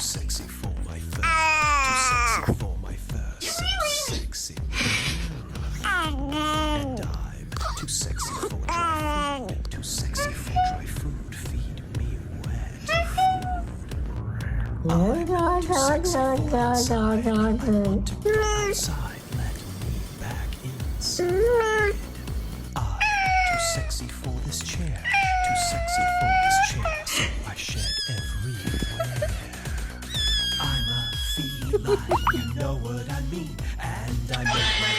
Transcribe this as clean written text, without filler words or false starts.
sexy for my fur. Too sexy for my fur. So sexy. And I'm too sexy for dry food. Too sexy for dry food. Feed me wet food. I'm too sexy for outside. I want to go outside. Let me back inside. I'm too sexy for this chair. Too sexy for this chair. So I shed everywhere. I'm a feline, you know what I mean. And I make my